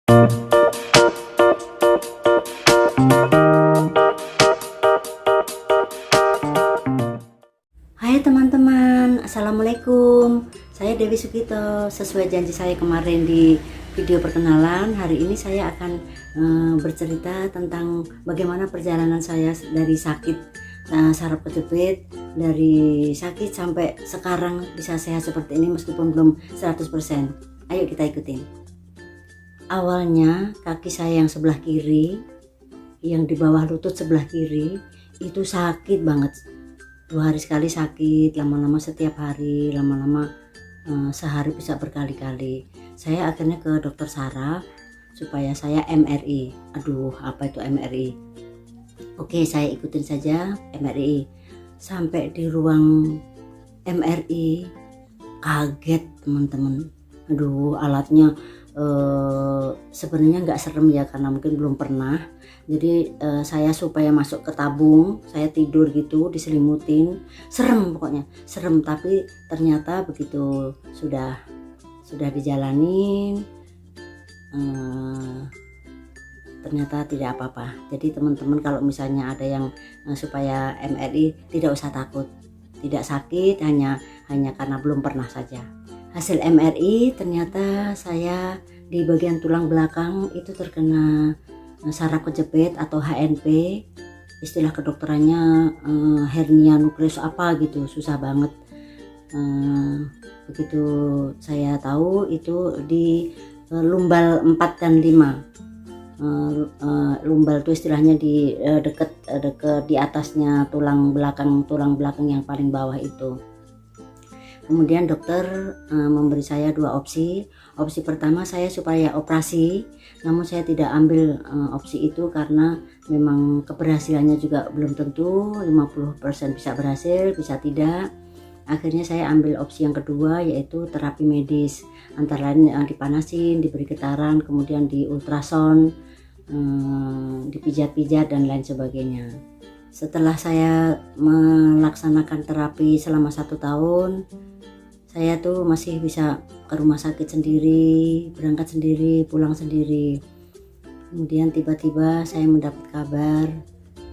Hai teman-teman, Assalamualaikum. Saya Dewi Sugito. Sesuai janji saya kemarin di video perkenalan, hari ini saya akan bercerita tentang bagaimana perjalanan saya dari sakit saraf kejepit, dari sakit sampai sekarang bisa sehat seperti ini meskipun belum 100%. Ayo kita ikutin. Awalnya kaki saya yang sebelah kiri, yang di bawah lutut sebelah kiri itu sakit banget. 2 hari sekali sakit, lama-lama setiap hari, lama-lama sehari bisa berkali-kali. Saya akhirnya ke dokter saraf supaya saya MRI. Aduh, apa itu MRI? Oke, saya ikutin saja MRI. Sampai di ruang MRI kaget teman-teman. Aduh, alatnya sebenarnya nggak serem ya, karena mungkin belum pernah. Jadi saya supaya masuk ke tabung, saya tidur gitu diselimutin, serem pokoknya, serem. Tapi ternyata begitu sudah dijalanin, ternyata tidak apa-apa. Jadi teman-teman kalau misalnya ada yang supaya MRI, tidak usah takut, tidak sakit, hanya karena belum pernah saja. Hasil MRI ternyata saya di bagian tulang belakang itu terkena saraf kejepit atau HNP, istilah kedokterannya hernia nukleus apa gitu, susah banget. Begitu saya tahu itu di lumbal 4 dan 5. Lumbal itu istilahnya di deket di atasnya tulang belakang yang paling bawah itu. Kemudian dokter memberi saya 2 opsi. Opsi pertama saya supaya operasi, namun saya tidak ambil opsi itu karena memang keberhasilannya juga belum tentu, 50% bisa berhasil, bisa tidak. Akhirnya saya ambil opsi yang kedua, yaitu terapi medis, antara lain dipanasin, diberi getaran, kemudian di ultrasound, dipijat-pijat dan lain sebagainya. Setelah saya melaksanakan terapi selama 1 tahun, saya tuh masih bisa ke rumah sakit sendiri, berangkat sendiri, pulang sendiri. Kemudian tiba-tiba saya mendapat kabar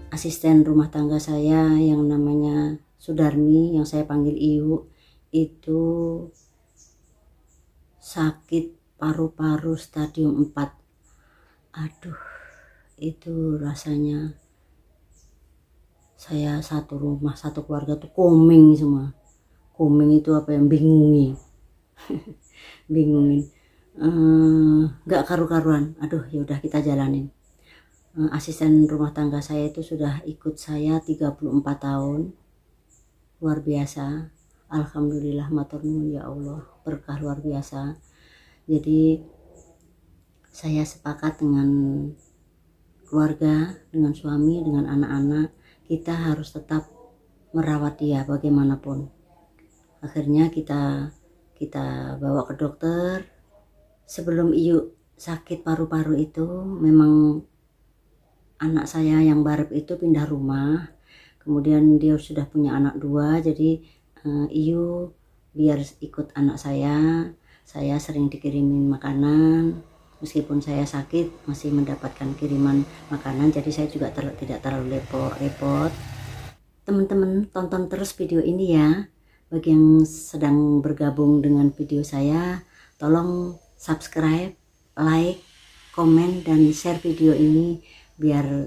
asisten rumah tangga saya yang namanya Sudarmi, yang saya panggil Iyu, itu sakit paru-paru stadium 4. Aduh, itu rasanya saya satu rumah, satu keluarga tuh komeng semua. Komeng itu apa yang bingungin nggak karu-karuan. Aduh, yaudah kita jalanin. Asisten rumah tangga saya itu sudah ikut saya 34 tahun, luar biasa. Alhamdulillah, matur nuwun ya Allah, berkah luar biasa. Jadi saya sepakat dengan keluarga, dengan suami, dengan anak-anak, kita harus tetap merawat dia bagaimanapun. Akhirnya kita bawa ke dokter. Sebelum Iyu sakit paru-paru itu, memang anak saya yang barep itu pindah rumah, kemudian dia sudah punya anak 2, jadi Iyu biar ikut anak saya sering dikirimin makanan. Meskipun saya sakit masih mendapatkan kiriman makanan, jadi saya juga tidak terlalu repot. Teman-teman tonton terus video ini ya. Bagi yang sedang bergabung dengan video saya, tolong subscribe, like, komen, dan share video ini biar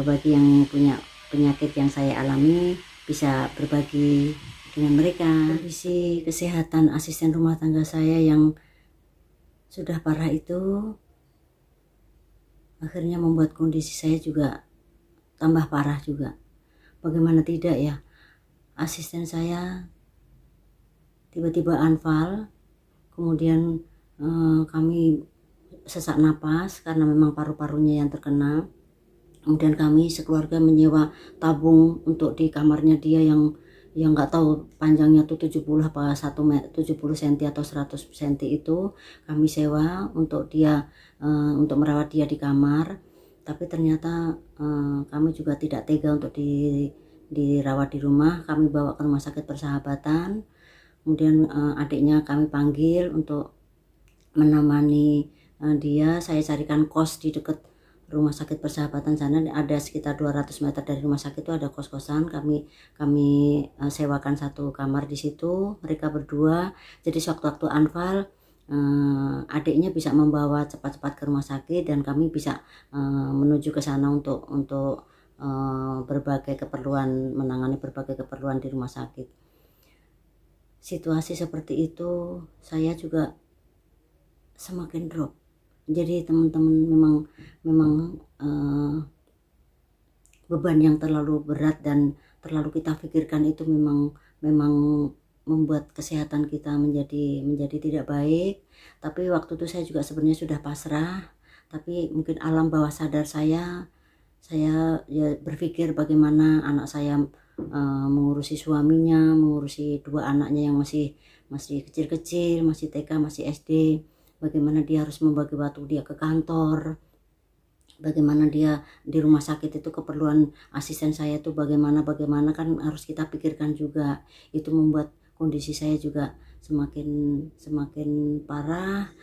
bagi yang punya penyakit yang saya alami bisa berbagi dengan mereka. Kondisi kesehatan asisten rumah tangga saya yang sudah parah itu akhirnya membuat kondisi saya juga tambah parah juga. Bagaimana tidak ya, asisten saya tiba-tiba anfal, kemudian kami sesak napas karena memang paru-parunya yang terkena. Kemudian kami sekeluarga menyewa tabung untuk di kamarnya dia yang nggak tahu panjangnya tuh 70 apa 70 cm atau 100 cm, itu kami sewa untuk dia, untuk merawat dia di kamar. Tapi ternyata kami juga tidak tega untuk dirawat di rumah. Kami bawa ke rumah sakit Persahabatan. Kemudian adiknya kami panggil untuk menemani dia saya carikan kos di dekat rumah sakit Persahabatan sana, ada sekitar 200 meter dari rumah sakit itu ada kos-kosan. Kami sewakan satu kamar di situ, mereka berdua. Jadi sewaktu-waktu Anfal adiknya bisa membawa cepat-cepat ke rumah sakit dan kami bisa menuju ke sana untuk berbagai keperluan, menangani berbagai keperluan di rumah sakit. Situasi seperti itu saya juga semakin drop. Jadi teman-teman memang beban yang terlalu berat dan terlalu kita pikirkan itu memang membuat kesehatan kita menjadi tidak baik. Tapi waktu itu saya juga sebenarnya sudah pasrah, tapi mungkin alam bawah sadar saya ya berpikir bagaimana anak saya mengurusi suaminya, mengurusi dua anaknya yang masih kecil-kecil, masih TK, masih SD. Bagaimana dia harus membagi waktu dia ke kantor, bagaimana dia di rumah sakit itu keperluan asisten saya itu bagaimana kan harus kita pikirkan juga. Itu membuat kondisi saya juga semakin parah.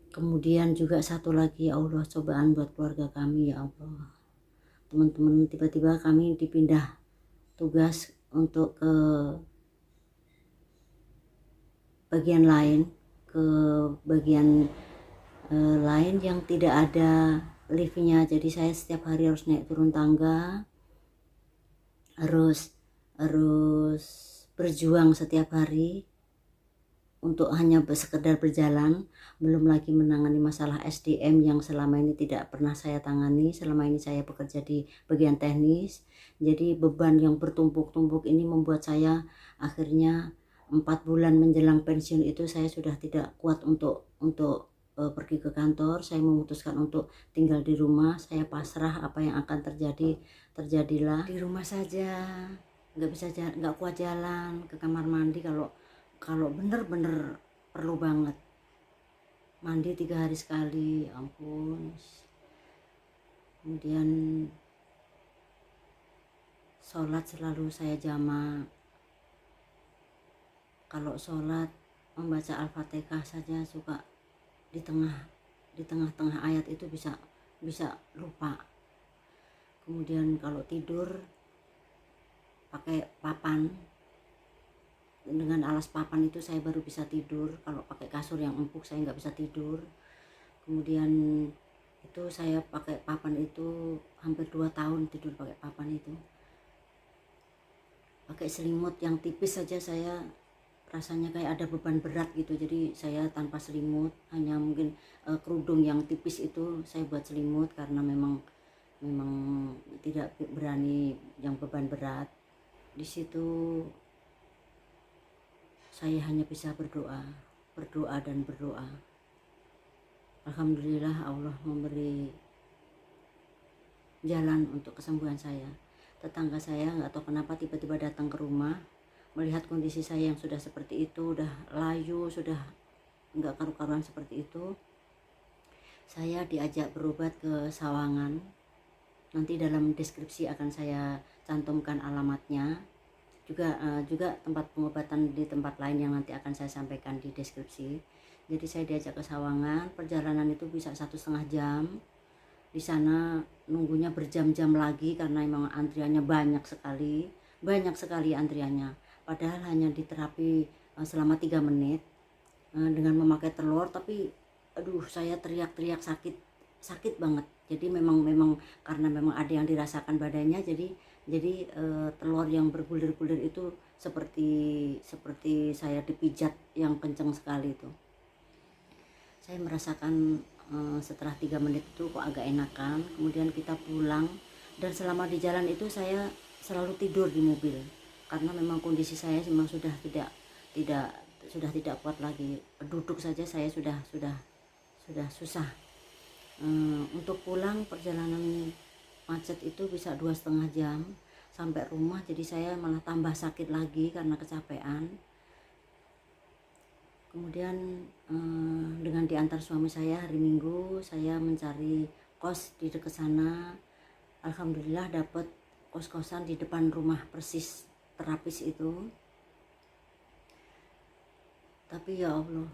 Kemudian juga satu lagi, ya Allah, cobaan buat keluarga kami, ya Allah. Teman-teman, tiba-tiba kami dipindah tugas untuk ke bagian lain, ke bagian lain yang tidak ada liftnya. Jadi saya setiap hari harus naik turun tangga, harus berjuang setiap hari untuk hanya sekedar berjalan, belum lagi menangani masalah SDM yang selama ini tidak pernah saya tangani. Selama ini saya bekerja di bagian teknis, jadi beban yang bertumpuk-tumpuk ini membuat saya akhirnya 4 bulan menjelang pensiun itu saya sudah tidak kuat untuk pergi ke kantor. Saya memutuskan untuk tinggal di rumah. Saya pasrah, apa yang akan terjadi terjadilah. Di rumah saja, nggak kuat jalan ke kamar mandi kalau bener-bener perlu banget. Mandi 3 hari sekali, ampun. Kemudian sholat selalu saya jamak. Kalau sholat membaca Al-Fatihah saja suka di tengah-tengah ayat itu bisa lupa. Kemudian kalau tidur pakai papan, dengan alas papan itu saya baru bisa tidur. Kalau pakai kasur yang empuk saya nggak bisa tidur. Kemudian itu saya pakai papan itu hampir 2 tahun tidur pakai papan itu. Pakai selimut yang tipis saja saya rasanya kayak ada beban berat gitu. Jadi saya tanpa selimut, hanya mungkin kerudung yang tipis itu saya buat selimut karena memang tidak berani yang beban berat. Di situ saya hanya bisa berdoa dan berdoa. Alhamdulillah Allah memberi jalan untuk kesembuhan saya. Tetangga saya nggak tahu kenapa tiba-tiba datang ke rumah, melihat kondisi saya yang sudah seperti itu, udah layu, sudah nggak karu-karuan seperti itu. Saya diajak berobat ke Sawangan. Nanti dalam deskripsi akan saya cantumkan alamatnya. Juga tempat pengobatan di tempat lain yang nanti akan saya sampaikan di deskripsi. Jadi saya diajak ke Sawangan. Perjalanan itu bisa 1,5 jam. Di sana nunggunya berjam-jam lagi karena memang antriannya banyak sekali antriannya. Padahal hanya diterapi selama 3 menit dengan memakai telur, tapi aduh saya teriak-teriak sakit banget. Jadi memang karena memang ada yang dirasakan badannya, jadi telur yang berbulir-bulir itu seperti saya dipijat yang kencang sekali itu. Saya merasakan setelah 3 menit itu kok agak enakan. Kemudian kita pulang, dan selama di jalan itu saya selalu tidur di mobil karena memang kondisi saya memang sudah tidak kuat lagi. Duduk saja saya sudah susah. Untuk pulang perjalanan macet itu bisa 2,5 jam sampai rumah. Jadi saya malah tambah sakit lagi karena kecapean. Kemudian dengan diantar suami saya hari Minggu, saya mencari kos di dekat sana. Alhamdulillah dapat kos-kosan di depan rumah persis terapis itu. Tapi ya Allah,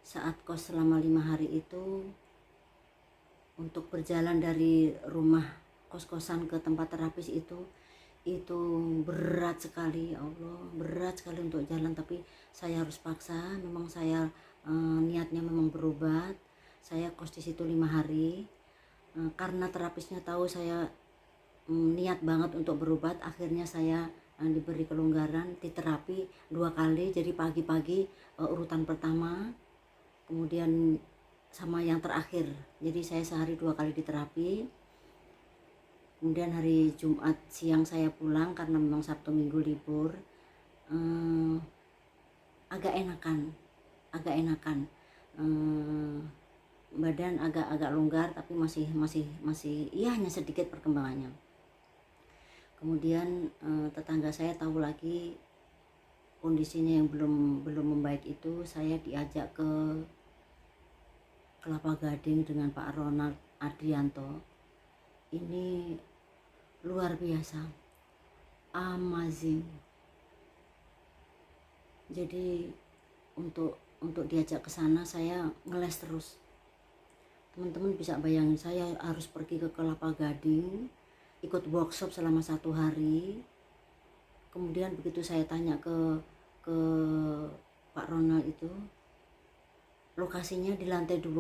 saat kos selama 5 hari itu, untuk berjalan dari rumah kos-kosan ke tempat terapis itu berat sekali, ya Allah, berat sekali untuk jalan. Tapi saya harus paksa, memang saya niatnya memang berobat. Saya kos di situ 5 hari karena terapisnya tahu saya niat banget untuk berobat. Akhirnya saya diberi kelonggaran di terapi 2 kali. Jadi pagi-pagi urutan pertama, kemudian sama yang terakhir. Jadi saya sehari 2 kali di terapi. Kemudian hari Jumat siang saya pulang karena memang Sabtu Minggu libur. Agak enakan, badan agak longgar, tapi masih ya hanya sedikit perkembangannya. Kemudian tetangga saya tahu lagi kondisinya yang belum membaik itu. Saya diajak ke Kelapa Gading dengan Pak Ronald Adrianto. Ini luar biasa, amazing. Jadi untuk diajak ke sana saya ngeles terus. Teman-teman bisa bayangin, saya harus pergi ke Kelapa Gading, ikut workshop selama 1 hari. Kemudian begitu saya tanya ke Pak Ronald itu, lokasinya di lantai 2.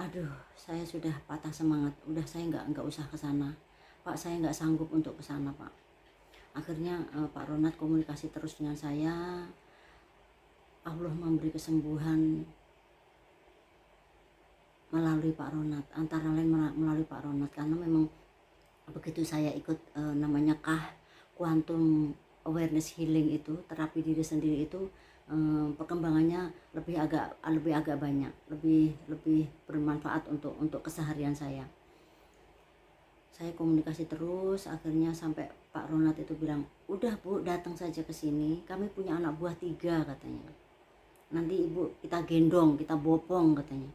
Aduh, saya sudah patah semangat. Udah, saya nggak usah ke sana, Pak. Saya nggak sanggup untuk ke sana, Pak. Akhirnya Pak Ronald komunikasi terus dengan saya. Allah memberi kesembuhan melalui Pak Ronald, antara lain melalui Pak Ronald, karena memang begitu saya ikut namanya Quantum Awareness Healing itu, terapi diri sendiri itu, perkembangannya lebih agak banyak, lebih bermanfaat untuk keseharian saya. Saya komunikasi terus, akhirnya sampai Pak Ronald itu bilang, udah Bu, datang saja ke sini, kami punya anak buah 3 katanya, nanti Ibu kita gendong, kita bopong katanya.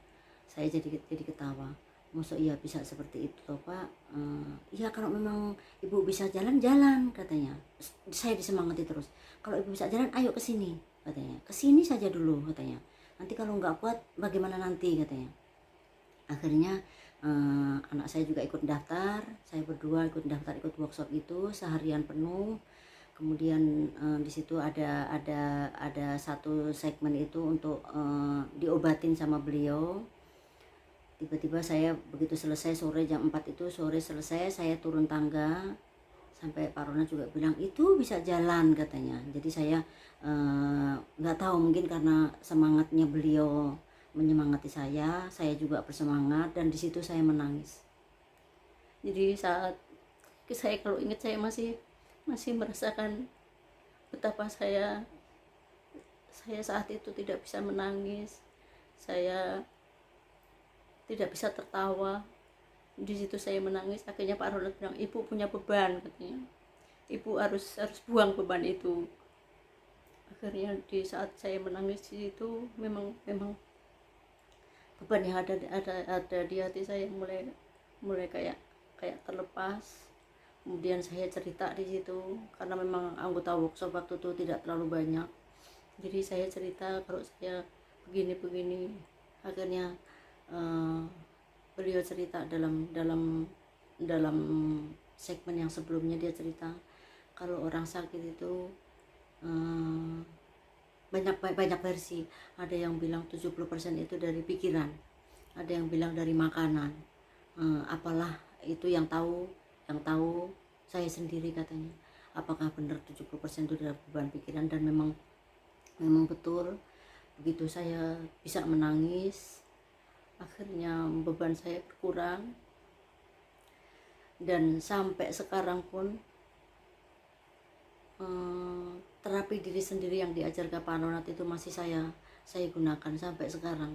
Saya jadi ketawa, maksud iya bisa seperti itu toh Pak? Iya, kalau memang Ibu bisa jalan katanya. Saya disemangati terus, kalau Ibu bisa jalan ayo ke sini katanya, ke sini saja dulu katanya, nanti kalau nggak kuat bagaimana nanti katanya. Akhirnya anak saya juga ikut daftar, saya berdua ikut daftar, ikut workshop itu seharian penuh. Kemudian di situ ada satu segmen itu untuk diobatin sama beliau. Tiba-tiba saya begitu selesai sore jam 4 itu, sore selesai, saya turun tangga, sampai Pak Ronald juga bilang itu bisa jalan katanya. Jadi saya nggak tahu, mungkin karena semangatnya beliau menyemangati saya juga bersemangat, dan di situ saya menangis. Jadi saat saya kalau ingat, saya masih merasakan betapa saya saat itu tidak bisa menangis, saya tidak bisa tertawa. Di situ saya menangis. Akhirnya Pak Ronald bilang, Ibu punya beban katanya, Ibu harus buang beban itu. Akhirnya di saat saya menangis di situ, memang beban yang ada di hati saya mulai kayak terlepas. Kemudian saya cerita di situ, karena memang anggota workshop waktu itu tidak terlalu banyak. Jadi saya cerita kalau saya begini. Akhirnya beliau cerita dalam segmen yang sebelumnya, dia cerita kalau orang sakit itu banyak versi. Ada yang bilang 70% itu dari pikiran, ada yang bilang dari makanan. Apalah itu, yang tahu saya sendiri katanya. Apakah benar 70% itu dari beban pikiran? Dan memang betul. Begitu saya bisa menangis, akhirnya beban saya berkurang. Dan sampai sekarang pun terapi diri sendiri yang diajarkan Pak Ronald itu masih saya gunakan sampai sekarang.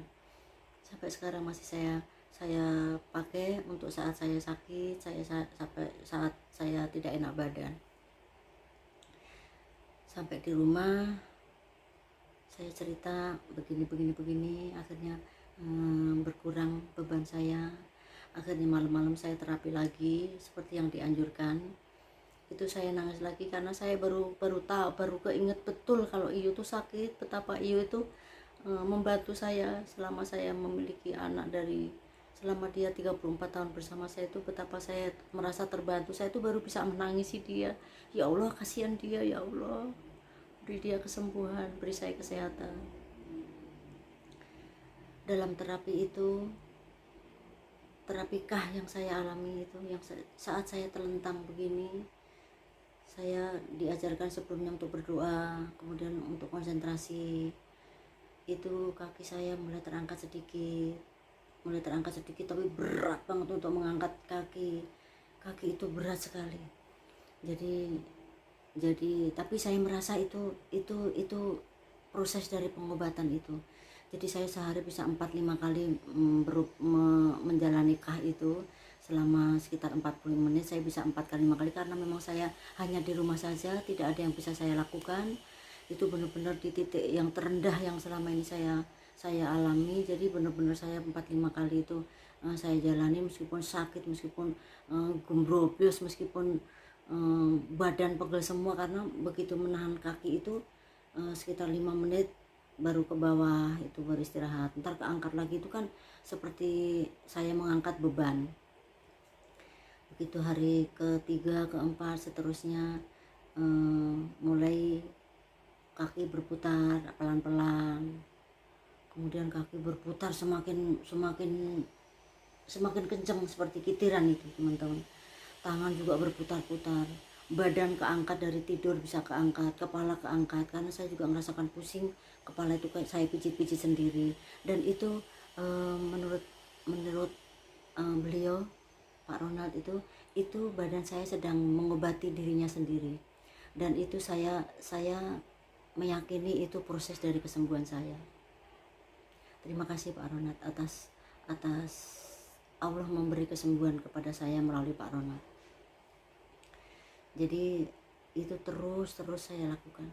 Masih saya pakai untuk saat saya sakit, sampai saat saya tidak enak badan. Sampai di rumah saya cerita begini, akhirnya berkurang beban saya. Akhirnya malam-malam saya terapi lagi seperti yang dianjurkan. Itu saya nangis lagi karena saya baru keinget betul kalau Iyo tuh sakit, betapa Iyo itu membantu saya selama saya memiliki anak dari selama dia 34 tahun bersama saya itu betapa saya merasa terbantu. Saya itu baru bisa menangisi dia. Ya Allah, kasihan dia, ya Allah. Beri dia kesembuhan, beri saya kesehatan. Dalam terapi itu, terapikah yang saya alami itu, yang saat saya terlentang begini, saya diajarkan sebelumnya untuk berdoa, kemudian untuk konsentrasi. Itu kaki saya mulai terangkat sedikit, tapi berat banget untuk mengangkat kaki itu berat sekali. Jadi tapi saya merasa itu proses dari pengobatan itu. Jadi saya sehari bisa 4-5 kali menjalani kah itu selama sekitar 45 menit. Saya bisa 4-5 kali karena memang saya hanya di rumah saja, tidak ada yang bisa saya lakukan. Itu benar-benar di titik yang terendah yang selama ini saya alami. Jadi benar-benar saya 4-5 kali itu saya jalani, meskipun sakit, meskipun gembrobios, meskipun badan pegel semua, karena begitu menahan kaki itu sekitar 5 menit baru ke bawah, itu beristirahat, ntar keangkat lagi. Itu kan seperti saya mengangkat beban. Begitu hari ketiga, keempat, seterusnya mulai kaki berputar pelan-pelan, kemudian kaki berputar semakin kencang seperti kitiran itu teman-teman. Tangan juga berputar-putar, badan keangkat, dari tidur bisa keangkat, kepala keangkat, karena saya juga merasakan pusing kepala itu, kayak saya pijit-pijit sendiri. Dan itu menurut beliau, Pak Ronald, itu badan saya sedang mengobati dirinya sendiri. Dan itu saya meyakini itu proses dari kesembuhan saya. Terima kasih Pak Ronald atas Allah memberi kesembuhan kepada saya melalui Pak Ronald. Jadi itu terus saya lakukan.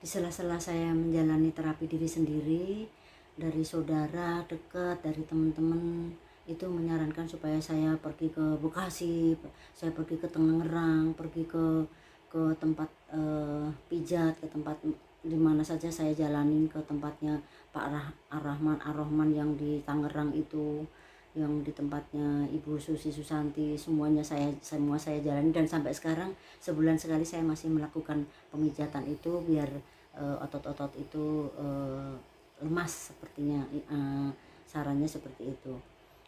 Di sela-sela saya menjalani terapi diri sendiri, dari saudara dekat, dari teman-teman itu menyarankan supaya saya pergi ke Bekasi, saya pergi ke Tangerang, pergi ke tempat pijat, ke tempat dimana saja saya jalanin, ke tempatnya Pak Ar-Rahman yang di Tangerang itu, yang di tempatnya Ibu Susi Susanti, semua saya jalani. Dan sampai sekarang sebulan sekali saya masih melakukan pemijatan itu biar otot-otot itu lemas sepertinya, sarannya seperti itu.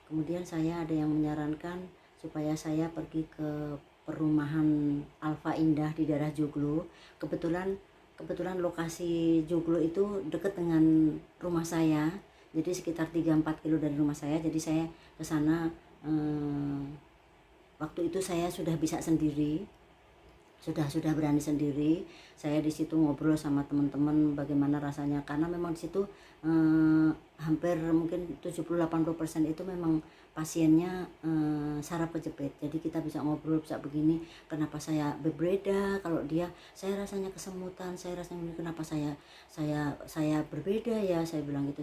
Kemudian saya ada yang menyarankan supaya saya pergi ke perumahan Alfa Indah di daerah Joglo. Kebetulan lokasi Joglo itu dekat dengan rumah saya, jadi sekitar 3-4 kilo dari rumah saya. Jadi saya ke sana, waktu itu saya sudah bisa sendiri, sudah berani sendiri. Saya di situ ngobrol sama teman-teman bagaimana rasanya, karena memang di situ hampir mungkin 70-80% itu memang pasiennya saraf kejepit. Jadi kita bisa ngobrol, bisa begini, kenapa saya berbeda, kalau dia saya rasanya kesemutan, saya rasanya ini, kenapa saya berbeda ya, saya bilang gitu.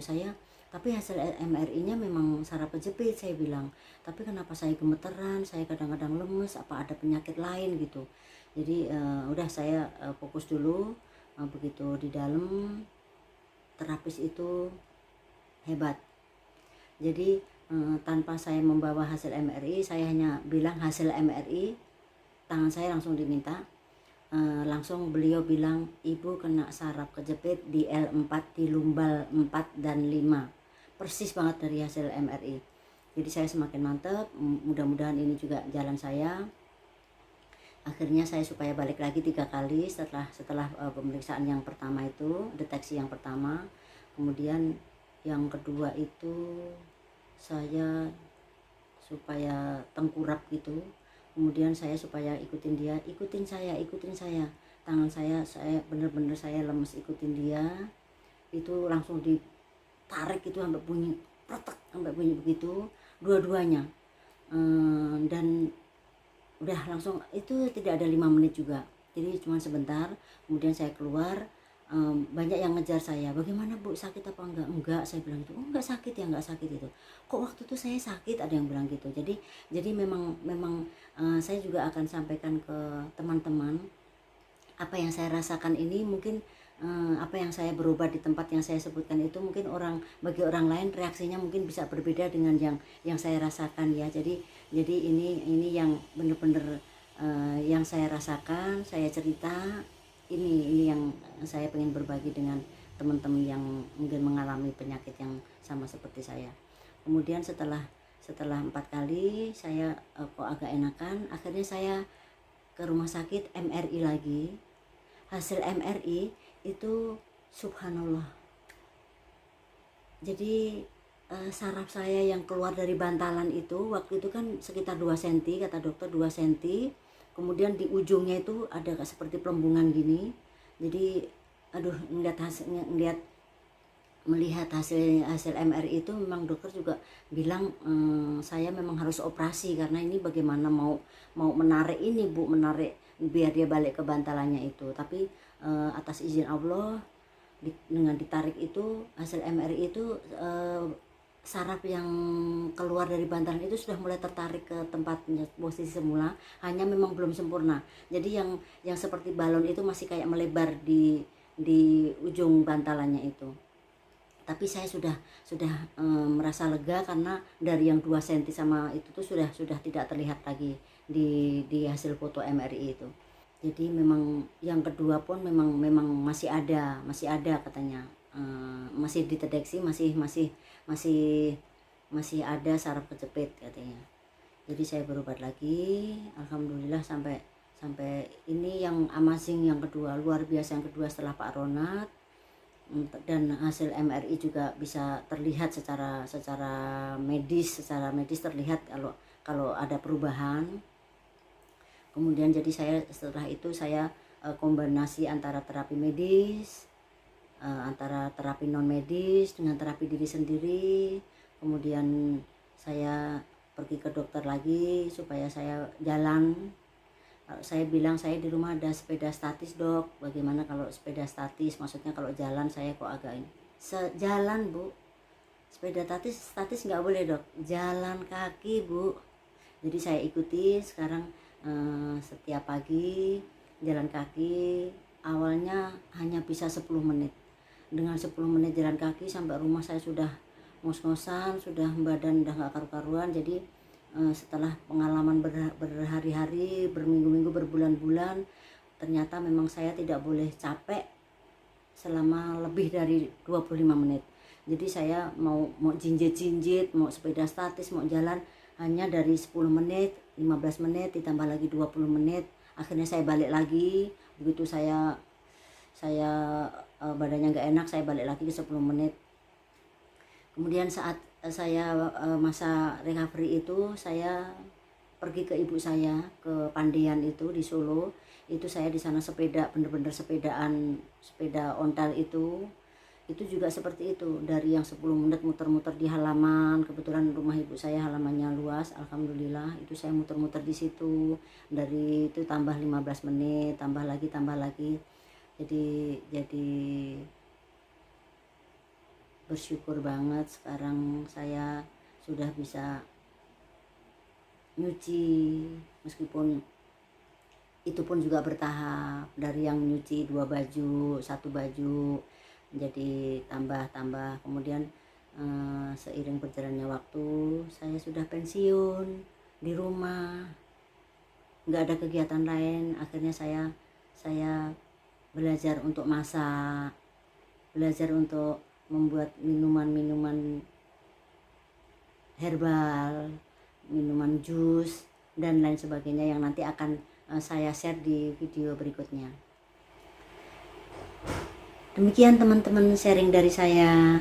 Tapi hasil MRI-nya memang saraf kejepit, saya bilang. Tapi kenapa saya gemeteran, saya kadang-kadang lemes, apa ada penyakit lain gitu. Jadi udah saya fokus dulu. Begitu di dalam, terapis itu hebat. Jadi tanpa saya membawa hasil MRI, saya hanya bilang hasil MRI, tangan saya langsung diminta. Langsung beliau bilang, ibu kena saraf kejepit di L4, di lumbal 4 dan 5. Persis banget dari hasil MRI. Jadi saya semakin mantap, mudah-mudahan ini juga jalan saya. Akhirnya saya supaya balik lagi 3 kali setelah pemeriksaan yang pertama itu, deteksi yang pertama. Kemudian yang kedua itu saya supaya tengkurap gitu. Kemudian saya supaya ikutin saya. Tangan saya bener-bener saya lemes ikutin dia. Itu langsung ditarik itu sampai bunyi pretek, sampai bunyi begitu dua-duanya. Dan udah langsung, itu tidak ada 5 menit juga, jadi cuma sebentar. Kemudian saya keluar, banyak yang ngejar saya, bagaimana Bu, sakit apa enggak, saya bilang gitu. Oh enggak sakit ya, enggak sakit itu, kok waktu itu saya sakit, ada yang bilang gitu. Jadi memang saya juga akan sampaikan ke teman-teman apa yang saya rasakan ini. Mungkin apa yang saya berobat di tempat yang saya sebutkan itu mungkin bagi orang lain reaksinya mungkin bisa berbeda dengan yang saya rasakan ya. Jadi ini yang benar-benar yang saya rasakan, saya cerita, ini yang saya pengen berbagi dengan teman-teman yang mungkin mengalami penyakit yang sama seperti saya. Kemudian setelah 4 kali saya kok agak enakan, akhirnya saya ke rumah sakit MRI lagi. Hasil MRI itu subhanallah, jadi saraf saya yang keluar dari bantalan itu waktu itu kan sekitar 2 cm, kata dokter 2 cm, kemudian di ujungnya itu ada seperti pelembungan gini. Jadi aduh, melihat hasil MRI itu memang dokter juga bilang saya memang harus operasi karena ini bagaimana mau menarik ini Bu, menarik biar dia balik ke bantalannya itu. Tapi atas izin Allah dengan ditarik itu hasil MRI itu saraf yang keluar dari bantalan itu sudah mulai tertarik ke tempatnya posisi semula, hanya memang belum sempurna. Jadi yang seperti balon itu masih kayak melebar di ujung bantalannya itu. Tapi saya sudah merasa lega karena dari yang 2 cm sama itu tuh sudah tidak terlihat lagi di hasil foto MRI itu. Jadi memang yang kedua pun memang masih ada katanya, masih dideteksi, masih ada saraf kejepit katanya. Jadi saya berobat lagi, alhamdulillah sampai ini yang amazing yang kedua, luar biasa yang kedua setelah Pak Ronald. Dan hasil MRI juga bisa terlihat secara medis terlihat kalau ada perubahan. Kemudian jadi saya setelah itu saya kombinasi antara terapi medis, antara terapi non medis dengan terapi diri sendiri. Kemudian saya pergi ke dokter lagi supaya saya jalan. Saya bilang saya di rumah ada sepeda statis dok, bagaimana kalau sepeda statis, maksudnya kalau jalan saya kok agak ini sejalan Bu, sepeda statis nggak boleh dok, jalan kaki Bu. Jadi saya ikuti sekarang setiap pagi jalan kaki. Awalnya hanya bisa 10 menit, dengan 10 menit jalan kaki sampai rumah saya sudah ngos-ngosan, sudah badan udah nggak karu-karuan. Jadi setelah pengalaman berhari-hari, berminggu-minggu, berbulan-bulan, ternyata memang saya tidak boleh capek selama lebih dari 25 menit. Jadi saya mau jinjit, mau sepeda statis, mau jalan hanya dari 10 menit, 15 menit, ditambah lagi 20 menit. Akhirnya saya balik lagi, begitu saya badannya nggak enak, saya balik lagi ke 10 menit. Kemudian saat saya masa recovery itu, saya pergi ke ibu saya ke Pandian itu di Solo. Itu saya di sana sepeda, bener-bener sepeda ontel itu juga seperti itu, dari yang 10 menit muter-muter di halaman. Kebetulan rumah ibu saya halamannya luas, alhamdulillah. Itu saya muter-muter di situ, dari itu tambah 15 menit, tambah lagi. Jadi bersyukur banget sekarang saya sudah bisa nyuci, meskipun itu pun juga bertahap, dari yang nyuci 2 baju, 1 baju jadi tambah. Kemudian seiring berjalannya waktu saya sudah pensiun di rumah, nggak ada kegiatan lain. Akhirnya saya belajar untuk masak, belajar untuk membuat minuman herbal, minuman jus dan lain sebagainya yang nanti akan saya share di video berikutnya. Demikian teman-teman sharing dari saya,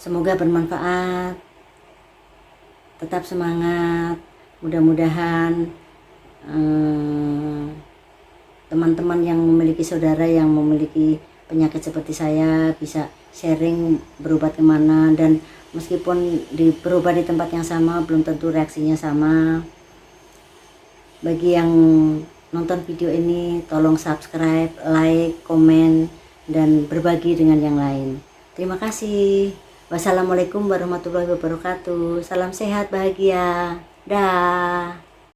semoga bermanfaat. Tetap semangat, mudah-mudahan teman-teman yang memiliki saudara yang memiliki penyakit seperti saya bisa sharing berobat kemana, dan meskipun berobat di tempat yang sama belum tentu reaksinya sama. Bagi yang nonton video ini tolong subscribe, like, komen, dan berbagi dengan yang lain. Terima kasih. Wassalamualaikum warahmatullahi wabarakatuh. Salam sehat, bahagia. Dah.